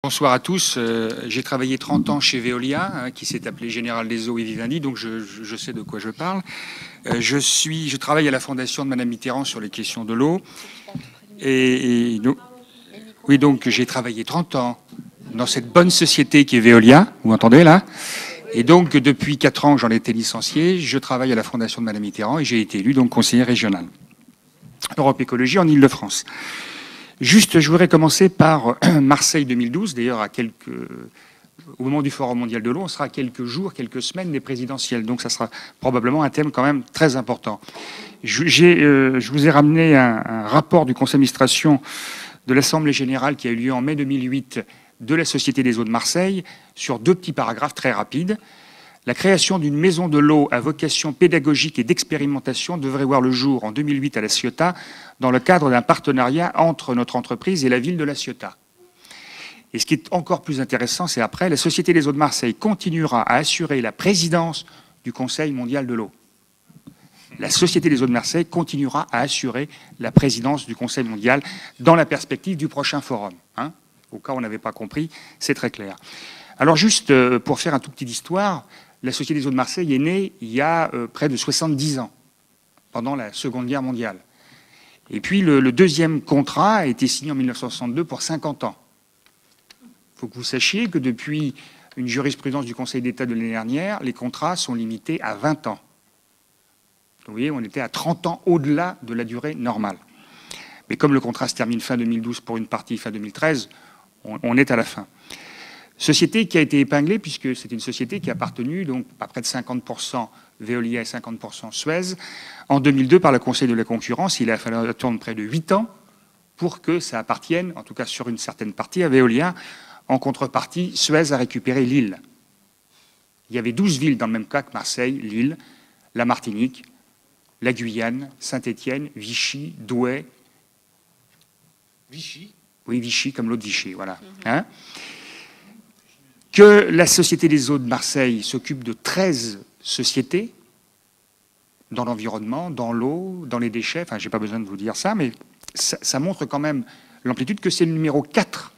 Bonsoir à tous. J'ai travaillé 30 ans chez Veolia, qui s'est appelé Général des Eaux et Vivendi, donc je sais de quoi je parle. Je travaille à la fondation de Madame Mitterrand sur les questions de l'eau. Oui, donc j'ai travaillé 30 ans dans cette bonne société qui est Veolia, vous entendez là? Et donc depuis 4 ans que j'en ai été licencié, je travaille à la fondation de Madame Mitterrand et j'ai été élu donc conseiller régional Europe Écologie en Île-de-France. Juste, je voudrais commencer par Marseille 2012. D'ailleurs, au moment du Forum mondial de l'eau, on sera à quelques jours, quelques semaines des présidentielles. Donc, ça sera probablement un thème quand même très important. Je vous ai ramené un rapport du conseil d'administration de l'Assemblée générale qui a eu lieu en mai 2008 de la Société des eaux de Marseille sur 2 petits paragraphes très rapides. La création d'une maison de l'eau à vocation pédagogique et d'expérimentation devrait voir le jour en 2008 à La Ciotat dans le cadre d'un partenariat entre notre entreprise et la ville de La Ciotat. Et ce qui est encore plus intéressant, c'est après, la Société des eaux de Marseille continuera à assurer la présidence du Conseil mondial de l'eau. La Société des eaux de Marseille continuera à assurer la présidence du Conseil mondial dans la perspective du prochain forum. Au cas où on n'avait pas compris, c'est très clair. Alors juste pour faire un tout petit histoire, la Société des eaux de Marseille est née il y a près de 70 ans, pendant la Seconde Guerre mondiale. Et puis le deuxième contrat a été signé en 1962 pour 50 ans. Il faut que vous sachiez que depuis une jurisprudence du Conseil d'État de l'année dernière, les contrats sont limités à 20 ans. Donc, vous voyez, on était à 30 ans au-delà de la durée normale. Mais comme le contrat se termine fin 2012 pour une partie, fin 2013, on est à la fin. Société qui a été épinglée puisque c'est une société qui a appartenu donc à près de 50% Veolia et 50% Suez. En 2002, par le Conseil de la concurrence, il a fallu attendre près de 8 ans pour que ça appartienne, en tout cas sur une certaine partie, à Veolia. En contrepartie, Suez a récupéré Lille. Il y avait 12 villes dans le même cas que Marseille, Lille, la Martinique, la Guyane, Saint-Étienne, Vichy, Douai. Vichy? Oui, Vichy, comme l'autre Vichy, voilà. Que la Société des eaux de Marseille s'occupe de 13 sociétés dans l'environnement, dans l'eau, dans les déchets. Enfin, je n'ai pas besoin de vous dire ça, mais ça montre quand même l'amplitude que c'est le numéro 4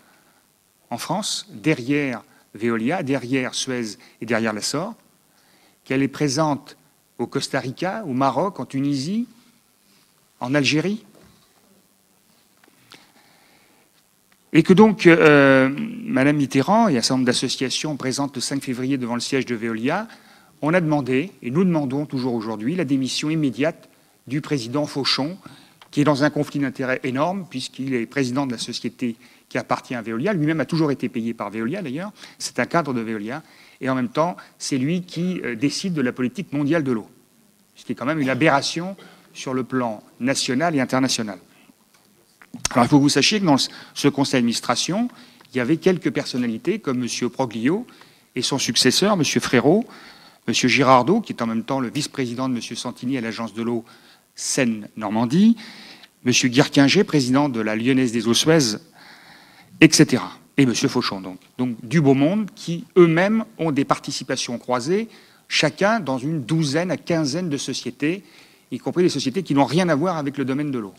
en France, derrière Veolia, derrière Suez et derrière la SOR, qu'elle est présente au Costa Rica, au Maroc, en Tunisie, en Algérie. Et que donc, Madame Mitterrand et un certain nombre d'associations présentes le 5 février devant le siège de Veolia, on a demandé, et nous demandons toujours aujourd'hui, la démission immédiate du président Fauchon, qui est dans un conflit d'intérêts énorme, puisqu'il est président de la société qui appartient à Veolia. Lui-même a toujours été payé par Veolia, d'ailleurs. C'est un cadre de Veolia. Et en même temps, c'est lui qui décide de la politique mondiale de l'eau, ce qui est quand même une aberration sur le plan national et international. Alors, il faut que vous sachiez que dans ce conseil d'administration, il y avait quelques personnalités comme M. Proglio et son successeur, M. Frérot, M. Girardot, qui est en même temps le vice-président de M. Santini à l'agence de l'eau Seine-Normandie, M. Guirquinger, président de la Lyonnaise des eaux Suez, etc. Et M. Fauchon, donc. Donc, du beau monde qui, eux-mêmes, ont des participations croisées, chacun dans une douzaine à quinzaine de sociétés, y compris des sociétés qui n'ont rien à voir avec le domaine de l'eau.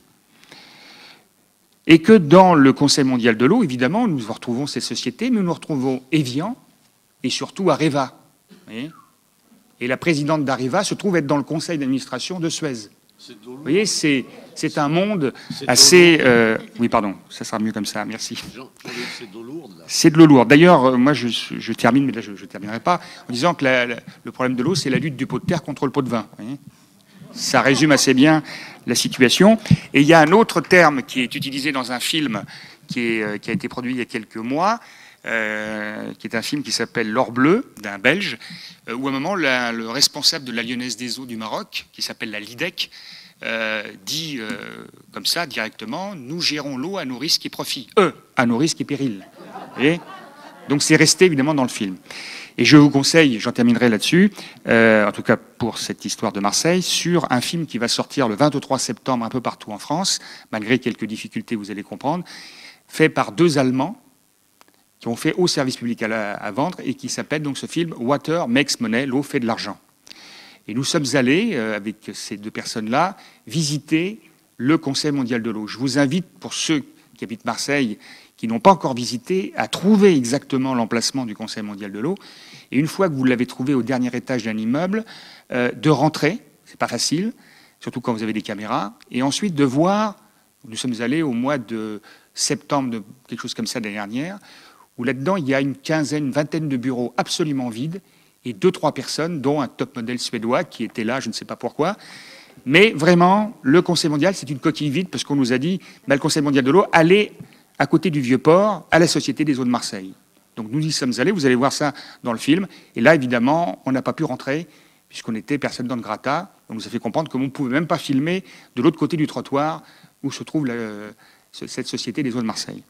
Et que dans le Conseil mondial de l'eau, évidemment, nous retrouvons ces sociétés, mais nous retrouvons Evian et surtout Areva. Et la présidente d'Areva se trouve être dans le conseil d'administration de Suez. Vous voyez, c'est un monde assez... Oui, pardon, ça sera mieux comme ça, merci. C'est de l'eau lourde. C'est de l'eau lourde. D'ailleurs, moi, je termine, mais là, je ne terminerai pas, en disant que le problème de l'eau, c'est la lutte du pot de terre contre le pot de vin. Vous voyez, ça résume assez bien la situation. Et il y a un autre terme qui est utilisé dans un film qui a été produit il y a quelques mois, qui est un film qui s'appelle L'Or Bleu, d'un Belge, où à un moment, le responsable de la Lyonnaise des eaux du Maroc, qui s'appelle la LIDEC, dit comme ça directement, nous gérons l'eau à nos risques et profits. Eux, à nos risques et périls. Vous voyez ? Donc c'est resté évidemment dans le film. Et je vous conseille, j'en terminerai là-dessus, en tout cas pour cette histoire de Marseille, sur un film qui va sortir le 23 septembre un peu partout en France, malgré quelques difficultés, vous allez comprendre, fait par 2 Allemands qui ont fait au service public à vendre et qui s'appelle donc ce film Water Makes Money, l'eau fait de l'argent. Et nous sommes allés, avec ces 2 personnes-là, visiter le Conseil mondial de l'eau. Je vous invite, pour ceux qui habitent Marseille, qui n'ont pas encore visité à trouver exactement l'emplacement du Conseil mondial de l'eau. Et une fois que vous l'avez trouvé au dernier étage d'un immeuble, de rentrer, c'est pas facile, surtout quand vous avez des caméras, et ensuite de voir, nous sommes allés au mois de septembre, de quelque chose comme ça l'année dernière, où là-dedans il y a une vingtaine de bureaux absolument vides, et 2-3 personnes, dont un top modèle suédois qui était là, je ne sais pas pourquoi. Mais vraiment, le Conseil mondial, c'est une coquille vide, parce qu'on nous a dit, le Conseil mondial de l'eau, allez à côté du Vieux-Port, à la Société des eaux de Marseille. Donc nous y sommes allés, vous allez voir ça dans le film. Et là, évidemment, on n'a pas pu rentrer, puisqu'on était personne dans le gratta. On nous a fait comprendre qu'on ne pouvait même pas filmer de l'autre côté du trottoir où se trouve cette Société des eaux de Marseille.